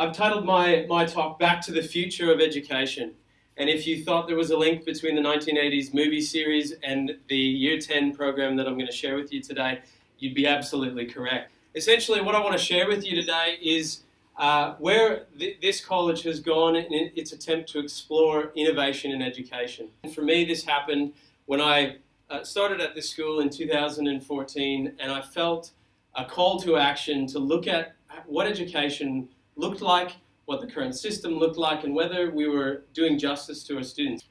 I've titled my talk Back to the Future of Education. And if you thought there was a link between the 1980s movie series and the Year 10 program that I'm going to share with you today, you'd be absolutely correct. Essentially, what I want to share with you today is where this college has gone in its attempt to explore innovation in education. And for me, this happened when I started at this school in 2014, and I felt a call to action to look at what education looked like, what the current system looked like, and whether we were doing justice to our students.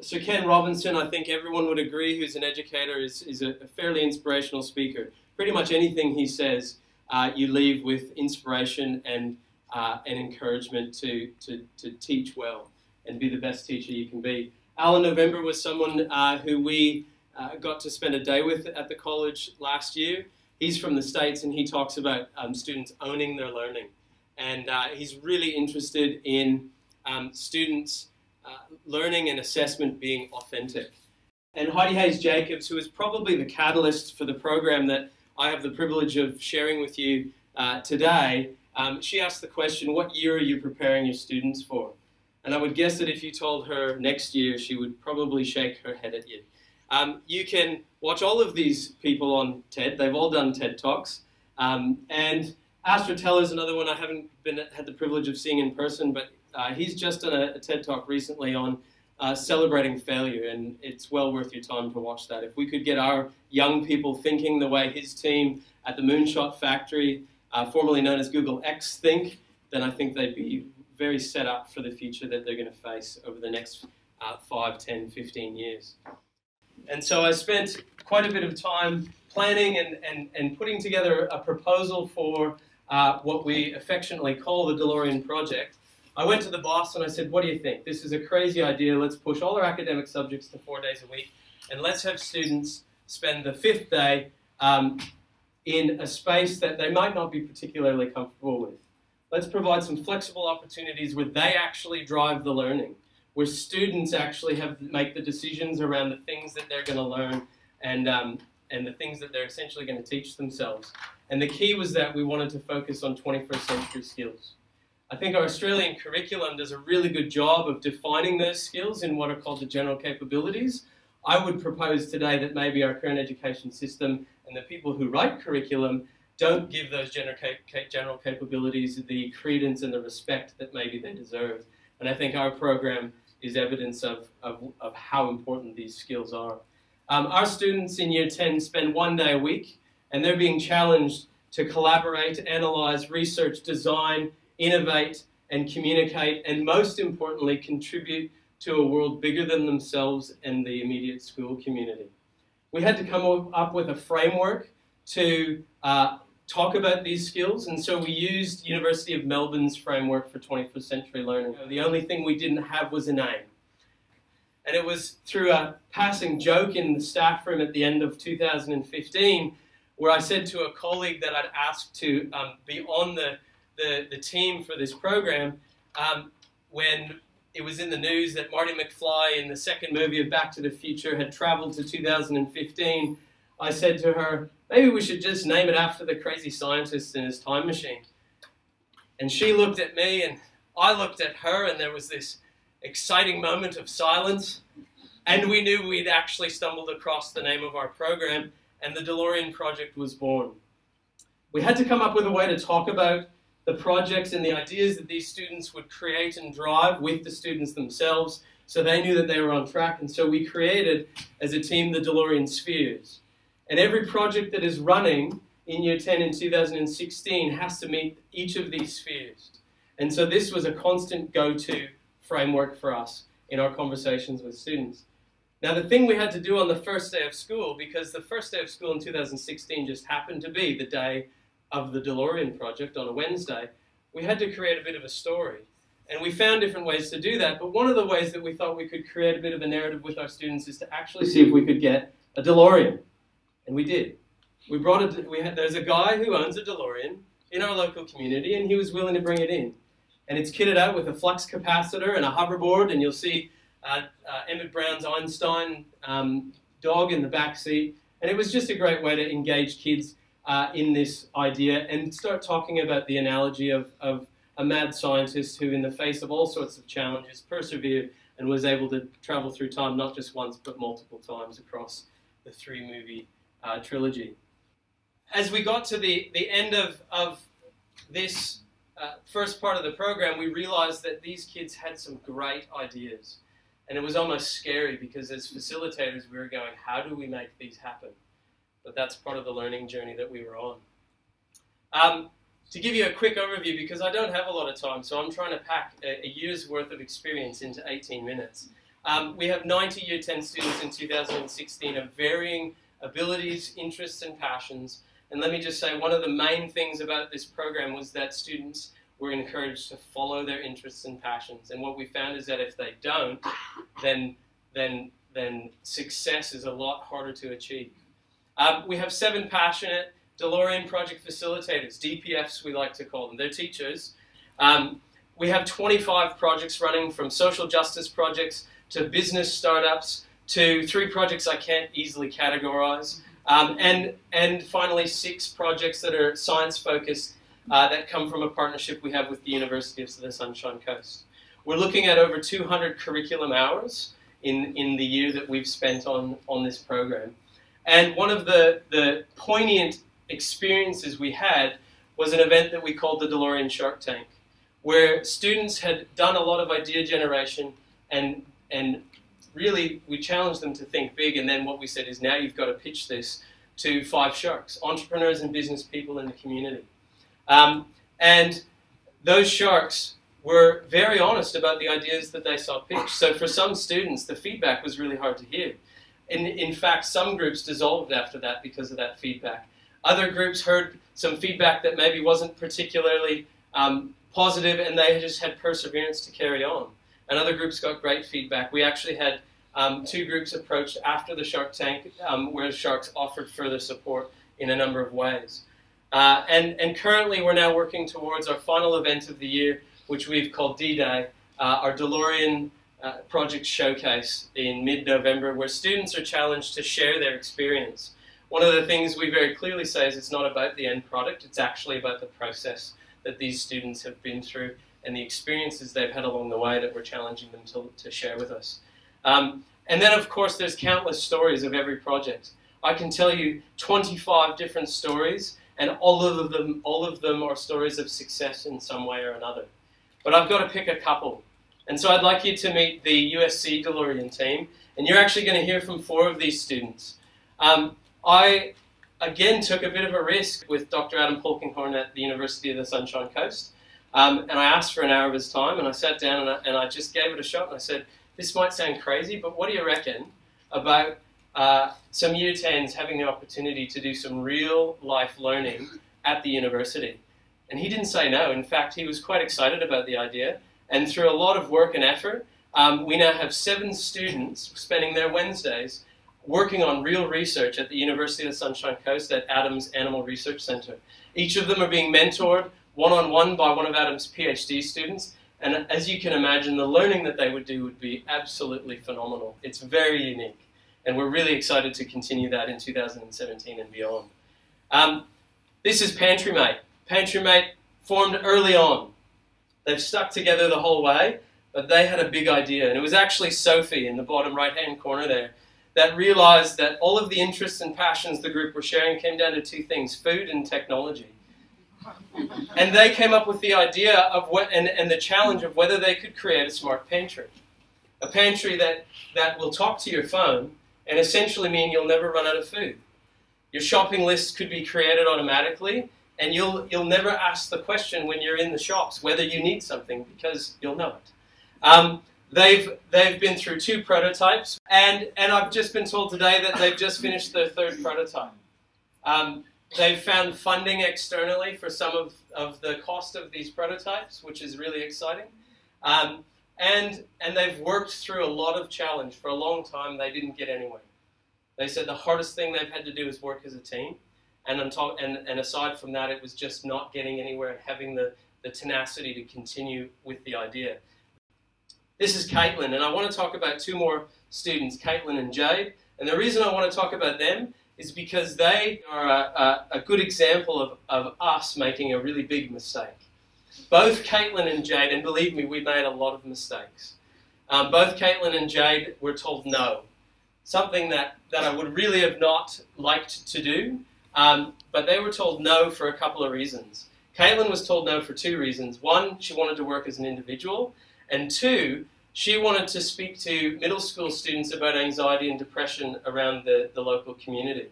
Sir Ken Robinson, I think everyone would agree, who's an educator, is a fairly inspirational speaker. Pretty much anything he says, you leave with inspiration and encouragement to teach well and be the best teacher you can be. Alan November was someone who we got to spend a day with at the college last year. He's from the States, and he talks about students owning their learning. And he's really interested in students' learning and assessment being authentic. And Heidi Hayes Jacobs, who is probably the catalyst for the program that I have the privilege of sharing with you today, she asked the question, what year are you preparing your students for? And I would guess that if you told her next year, she would probably shake her head at you. You can watch all of these people on TED. They've all done TED Talks. And Astra Teller is another one I haven't had the privilege of seeing in person, but he's just done a TED Talk recently on celebrating failure, and it's well worth your time to watch that. If we could get our young people thinking the way his team at the Moonshot Factory, formerly known as Google X, think, then I think they'd be very set up for the future that they're going to face over the next 5, 10, 15 years. And so I spent quite a bit of time planning and putting together a proposal for what we affectionately call the DeLorean Project. I went to the boss and I said, what do you think? This is a crazy idea. Let's push all our academic subjects to 4 days a week, and let's have students spend the 5th day in a space that they might not be particularly comfortable with. Let's provide some flexible opportunities where they actually drive the learning, where students actually make the decisions around the things that they're going to learn and the things that they're essentially going to teach themselves. And the key was that we wanted to focus on 21st century skills. I think our Australian curriculum does a really good job of defining those skills in what are called the general capabilities. I would propose today that maybe our current education system and the people who write curriculum don't give those general capabilities the credence and the respect that maybe they deserve. And I think our program is evidence of how important these skills are. Our students in Year 10 spend 1 day a week, and they're being challenged to collaborate, analyze, research, design, innovate, and communicate, and most importantly, contribute to a world bigger than themselves and the immediate school community. We had to come up with a framework to talk about these skills, and so we used University of Melbourne's framework for 21st century learning. The only thing we didn't have was a name. And it was through a passing joke in the staff room at the end of 2015 where I said to a colleague that I'd asked to be on the team for this program when it was in the news that Marty McFly in the second movie of Back to the Future had traveled to 2015, I said to her, maybe we should just name it after the crazy scientist in his time machine. And she looked at me and I looked at her, and there was this exciting moment of silence, and we knew we'd actually stumbled across the name of our program, and the DeLorean Project was born. We had to come up with a way to talk about the projects and the ideas that these students would create and drive with the students themselves, so they knew that they were on track. And so we created, as a team, the DeLorean Spheres. And every project that is running in Year 10 in 2016 has to meet each of these spheres. And so this was a constant go-to framework for us in our conversations with students. Now, the thing we had to do on the first day of school, because the first day of school in 2016 just happened to be the day of the DeLorean Project on a Wednesday, we had to create a bit of a story. And we found different ways to do that, but one of the ways that we thought we could create a bit of a narrative with our students is to actually see if we could get a DeLorean. And we did. There's a guy who owns a DeLorean in our local community, and he was willing to bring it in. And it's kitted out with a flux capacitor and a hoverboard, and you'll see Emmett Brown's Einstein dog in the back seat. And it was just a great way to engage kids in this idea and start talking about the analogy of a mad scientist who, in the face of all sorts of challenges, persevered and was able to travel through time not just once but multiple times across the three-movie trilogy. As we got to the end of this first part of the program, we realized that these kids had some great ideas. And it was almost scary because as facilitators we were going, how do we make these happen? But that's part of the learning journey that we were on. To give you a quick overview, because I don't have a lot of time, so I'm trying to pack a year's worth of experience into 18 minutes. We have 90 Year 10 students in 2016 of varying abilities, interests, and passions. And let me just say, one of the main things about this program was that students were encouraged to follow their interests and passions. And what we found is that if they don't, then success is a lot harder to achieve. We have 7 passionate DeLorean project facilitators, DPFs we like to call them. They're teachers. We have 25 projects running, from social justice projects to business startups to 3 projects I can't easily categorize. And finally 6 projects that are science-focused that come from a partnership we have with the University of the Sunshine Coast. We're looking at over 200 curriculum hours in the year that we've spent on this program. And one of the poignant experiences we had was an event that we called the DeLorean Shark Tank, where students had done a lot of idea generation, and really we challenged them to think big, and then what we said is, now you've got to pitch this to 5 sharks, entrepreneurs and business people in the community. And those sharks were very honest about the ideas that they saw pitched. So for some students, the feedback was really hard to hear. In fact, some groups dissolved after that because of that feedback. Other groups heard some feedback that maybe wasn't particularly positive, and they just had perseverance to carry on. And other groups got great feedback. We actually had 2 groups approached after the Shark Tank where sharks offered further support in a number of ways. And currently we're now working towards our final event of the year, which we've called D-Day, our DeLorean project showcase in mid-November, where students are challenged to share their experience. One of the things we very clearly say is it's not about the end product, it's actually about the process that these students have been through and the experiences they've had along the way that we're challenging them to share with us. And then of course there's countless stories of every project. I can tell you 25 different stories, and all of them are stories of success in some way or another. But I've got to pick a couple. And so I'd like you to meet the USC DeLorean team, and you're actually going to hear from 4 of these students. I, again, took a bit of a risk with Dr. Adam Polkinghorne at the University of the Sunshine Coast, and I asked for an hour of his time, and I sat down and I just gave it a shot, and I said, this might sound crazy, but what do you reckon about some Year 10s having the opportunity to do some real-life learning at the university? And he didn't say no. In fact, he was quite excited about the idea, and through a lot of work and effort, we now have 7 students spending their Wednesdays working on real research at the University of the Sunshine Coast at Adams Animal Research Center. Each of them are being mentored one-on-one by one of Adams' PhD students, and as you can imagine, the learning that they would do would be absolutely phenomenal. It's very unique, and we're really excited to continue that in 2017 and beyond. This is Pantry Mate. Pantry Mate formed early on. They've stuck together the whole way, but they had a big idea, and it was actually Sophie in the bottom right-hand corner there that realized that all of the interests and passions the group were sharing came down to 2 things, food and technology. And they came up with the idea of and the challenge of whether they could create a smart pantry. A pantry that will talk to your phone and essentially mean you'll never run out of food. Your shopping list could be created automatically, and you'll never ask the question when you're in the shops whether you need something, because you'll know it. They've been through 2 prototypes, and I've just been told today that they've just finished their 3rd prototype. They've found funding externally for some of the cost of these prototypes, which is really exciting. And they've worked through a lot of challenge. For a long time, they didn't get anywhere. They said the hardest thing they've had to do is work as a team. And aside from that, it was just not getting anywhere and having the tenacity to continue with the idea. This is Caitlin, and I want to talk about 2 more students, Caitlin and Jade. And the reason I want to talk about them is because they are a good example of us making a really big mistake. both Caitlin and Jade, and believe me, we made a lot of mistakes. Both Caitlin and Jade were told no, something that I would really have not liked to do, but they were told no for a couple of reasons. Caitlin was told no for 2 reasons. 1, she wanted to work as an individual, and 2, she wanted to speak to middle school students about anxiety and depression around the local community.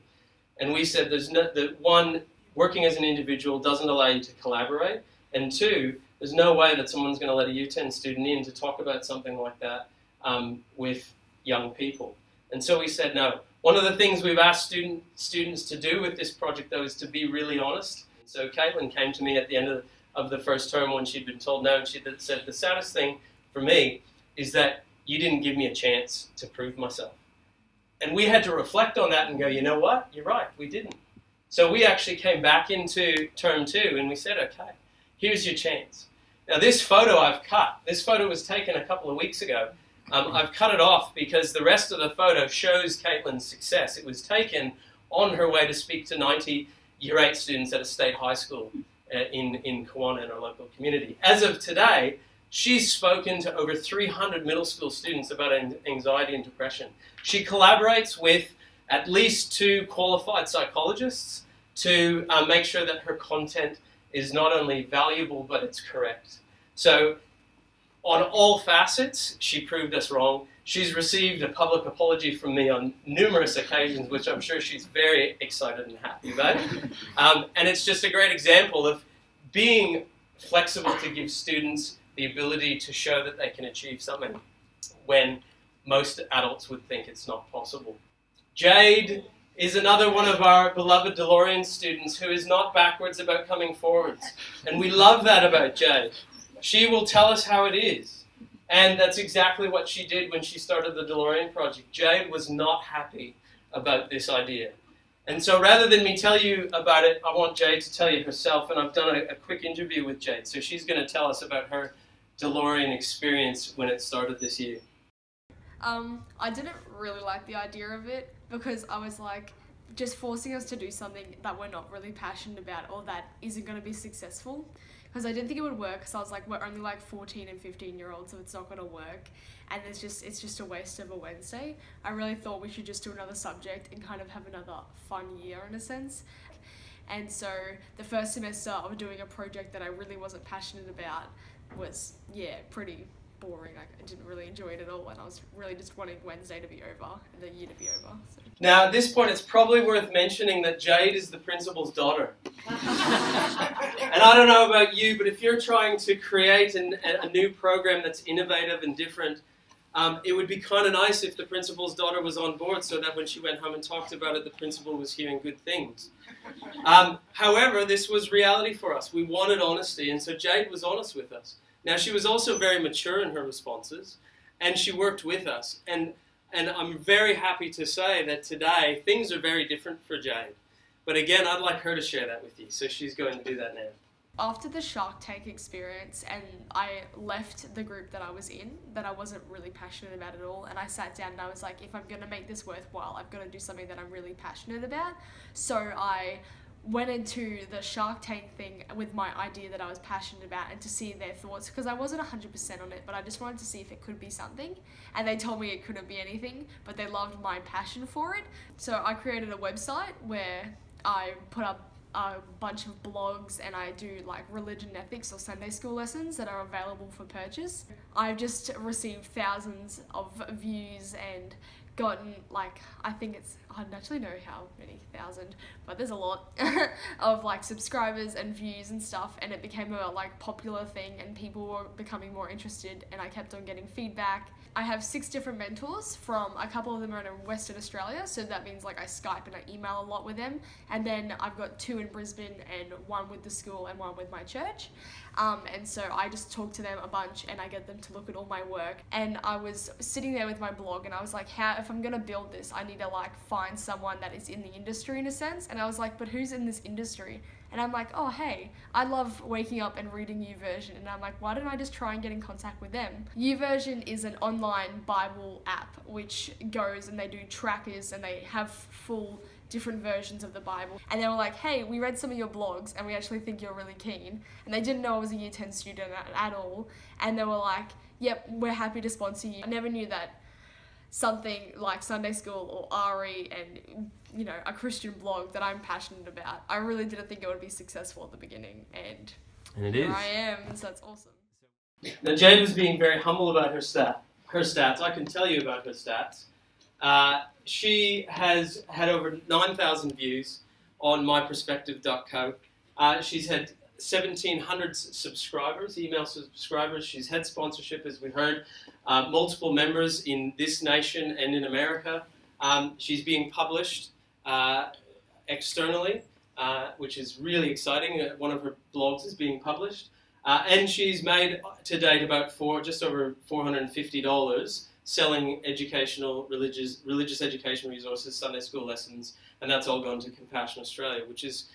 And we said one, working as an individual doesn't allow you to collaborate, and 2, there's no way that someone's going to let a U10 student in to talk about something like that with young people. And so we said no. One of the things we've asked students to do with this project, though, is to be really honest. So Caitlin came to me at the end of the first term when she'd been told no, and she said, the saddest thing for me is that you didn't give me a chance to prove myself. And we had to reflect on that and go, you know what? You're right, we didn't. So we actually came back into term 2 and we said, okay, here's your chance. Now this photo I've cut. This photo was taken a couple of weeks ago. I've cut it off because the rest of the photo shows Caitlin's success. It was taken on her way to speak to 90 Year 8 students at a state high school in Kiwana in our local community. As of today, she's spoken to over 300 middle school students about anxiety and depression. She collaborates with at least 2 qualified psychologists to make sure that her content is not only valuable, but it's correct. So on all facets, she proved us wrong. She's received a public apology from me on numerous occasions, which I'm sure she's very excited and happy about. And it's just a great example of being flexible to give students the ability to show that they can achieve something when most adults would think it's not possible. Jade is another one of our beloved DeLorean students who is not backwards about coming forwards. And we love that about Jade. She will tell us how it is. And that's exactly what she did when she started the DeLorean project. Jade was not happy about this idea. And so rather than me tell you about it, I want Jade to tell you herself, and I've done a quick interview with Jade. So she's going to tell us about her DeLorean experience when it started this year. I didn't really like the idea of it because I was like, just forcing us to do something that we're not really passionate about or that isn't going to be successful. Because I didn't think it would work, so I was like, we're only like 14 and 15-year-olds, so it's not going to work, and it's just a waste of a Wednesday. I really thought we should just do another subject and kind of have another fun year in a sense. And so the first semester of doing a project that I really wasn't passionate about was, yeah, pretty boring. I didn't really enjoy it at all, and I was really just wanting Wednesday to be over and the year to be over. So. Now, at this point, it's probably worth mentioning that Jade is the principal's daughter. And I don't know about you, but if you're trying to create a new program that's innovative and different, it would be kind of nice if the principal's daughter was on board so that when she went home and talked about it, the principal was hearing good things. However, this was reality for us. We wanted honesty, and so Jade was honest with us. Now, she was also very mature in her responses, and she worked with us. And I'm very happy to say that today, things are very different for Jade. But again, I'd like her to share that with you, so she's going to do that now. After the Shark Tank experience, and I left the group that I was in, that I wasn't really passionate about at all, and I sat down and I was like, if I'm going to make this worthwhile, I've got to do something that I'm really passionate about. So I went into the Shark Tank thing with my idea that I was passionate about and to see their thoughts, because I wasn't 100% on it, but I just wanted to see if it could be something, and they told me it couldn't be anything, but they loved my passion for it. So I created a website where I put up a bunch of blogs, and I do like religion and ethics or Sunday school lessons that are available for purchase. I've just received thousands of views and gotten like, I don't actually know how many thousand, but there's a lot of like subscribers and views and stuff, and it became a like popular thing and people were becoming more interested, and I kept on getting feedback. I have 6 different mentors. From a couple of them are in Western Australia, so that means like I Skype and I email a lot with them, and then I've got 2 in Brisbane and 1 with the school and 1 with my church, and so I just talk to them a bunch and I get them to look at all my work. And I was sitting there with my blog and I was like, if I'm gonna build this, I need to like find someone that is in the industry in a sense. And I was like, but who's in this industry? And I'm like, oh hey, I love waking up and reading YouVersion, and I'm like, why don't I just try and get in contact with them? YouVersion is an online Bible app which goes and they do trackers and they have full different versions of the Bible. And they were like, hey, we read some of your blogs and we actually think you're really keen. And they didn't know I was a Year 10 student at all. And they were like, yep, we're happy to sponsor you. I never knew that something like Sunday school or RE and, you know, a Christian blog that I'm passionate about, I really didn't think it would be successful at the beginning. And here I am, so that's awesome. Now, Jade was being very humble about her stats. I can tell you about her stats. She has had over 9,000 views on myperspective.co. She's had 1,700 subscribers, email subscribers. She's had sponsorship, as we heard, multiple members in this nation and in America. She's being published externally, which is really exciting. One of her blogs is being published. And she's made to date about just over $450 selling educational, religious education resources, Sunday school lessons, and that's all gone to Compassion Australia, which is,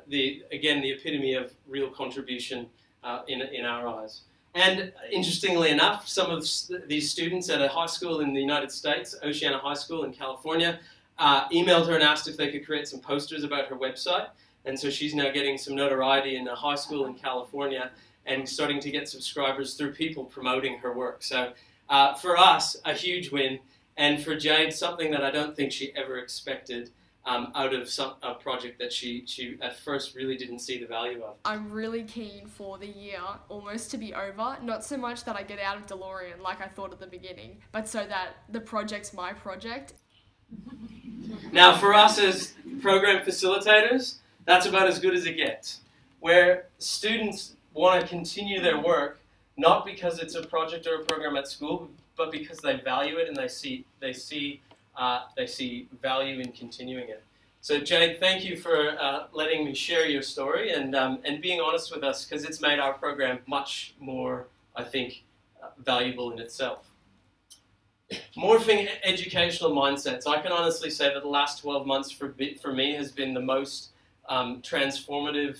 the epitome of real contribution in our eyes. And interestingly enough, some of these students at a high school in the United States, Oceana High School in California, emailed her and asked if they could create some posters about her website. And so she's now getting some notoriety in a high school in California and starting to get subscribers through people promoting her work. So for us, a huge win. And for Jade, something that I don't think she ever expected out of a project that she at first really didn't see the value of. I'm really keen for the year almost to be over. Not so much that I get out of DeLorean like I thought at the beginning, but so that the project's my project. Now for us as program facilitators, that's about as good as it gets. Where students want to continue their work, not because it's a project or a program at school, but because they value it and they see value in continuing it. So Jade, thank you for letting me share your story and being honest with us, because it's made our program much more, I think, valuable in itself. Morphing educational mindsets. I can honestly say that the last 12 months for me has been the most transformative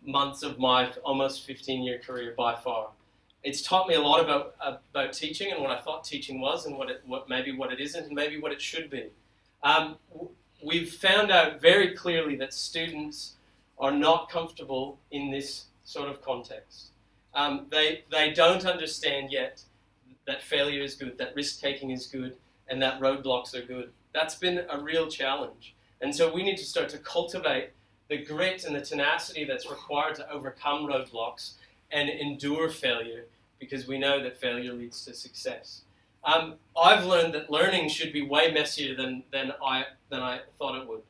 months of my almost 15-year career by far. It's taught me a lot about teaching and what I thought teaching was, and maybe what it isn't, and maybe what it should be. We've found out very clearly that students are not comfortable in this sort of context. They don't understand yet that failure is good, that risk-taking is good, and that roadblocks are good. That's been a real challenge. And so we need to start to cultivate the grit and the tenacity that's required to overcome roadblocks and endure failure, because we know that failure leads to success. I've learned that learning should be way messier than I thought it would,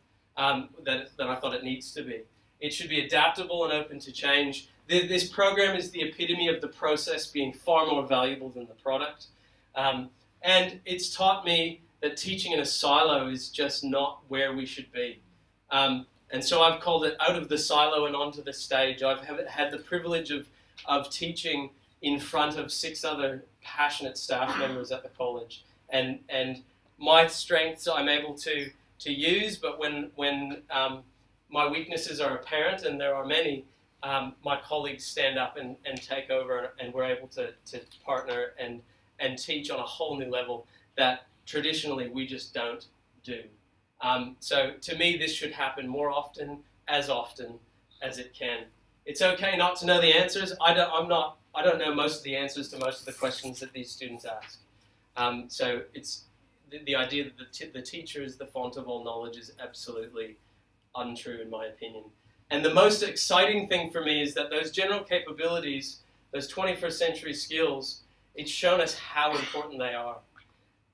than I thought it needs to be. It should be adaptable and open to change. This program is the epitome of the process being far more valuable than the product. And it's taught me that teaching in a silo is just not where we should be. And so I've called it out of the silo and onto the stage. I've had the privilege of teaching in front of 6 other passionate staff members at the college. And my strengths I'm able to use, but when my weaknesses are apparent, and there are many, my colleagues stand up and take over, and we're able to partner and teach on a whole new level that traditionally we just don't do. So to me, this should happen more often as it can. It's okay not to know the answers. I don't know most of the answers to most of the questions that these students ask. So it's the idea that the teacher is the font of all knowledge is absolutely untrue in my opinion. And the most exciting thing for me is that those general capabilities, those 21st century skills, it's shown us how important they are.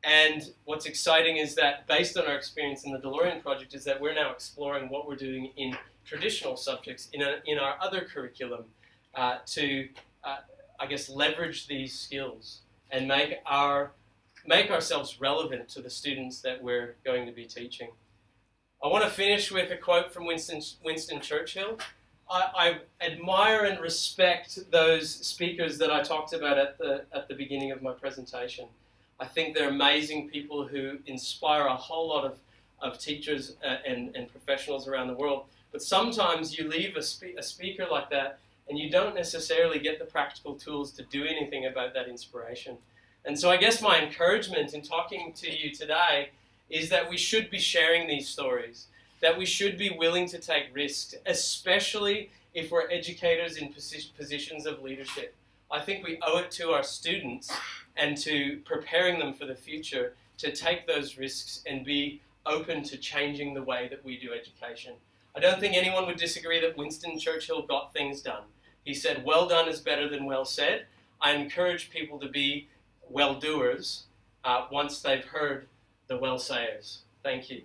And what's exciting is that, based on our experience in the DeLorean project, is that we're now exploring what we're doing in traditional subjects, in our other curriculum, to, I guess, leverage these skills and make ourselves relevant to the students that we're going to be teaching. I want to finish with a quote from Winston Churchill. I admire and respect those speakers that I talked about at the beginning of my presentation. I think they're amazing people who inspire a whole lot of teachers and professionals around the world. But sometimes you leave a speaker like that and you don't necessarily get the practical tools to do anything about that inspiration. And so I guess my encouragement in talking to you today is that we should be sharing these stories. that we should be willing to take risks, especially if we're educators in positions of leadership. I think we owe it to our students and to preparing them for the future to take those risks and be open to changing the way that we do education. I don't think anyone would disagree that Winston Churchill got things done. He said, well done is better than well said. I encourage people to be well-doers once they've heard the well-sayers. Thank you.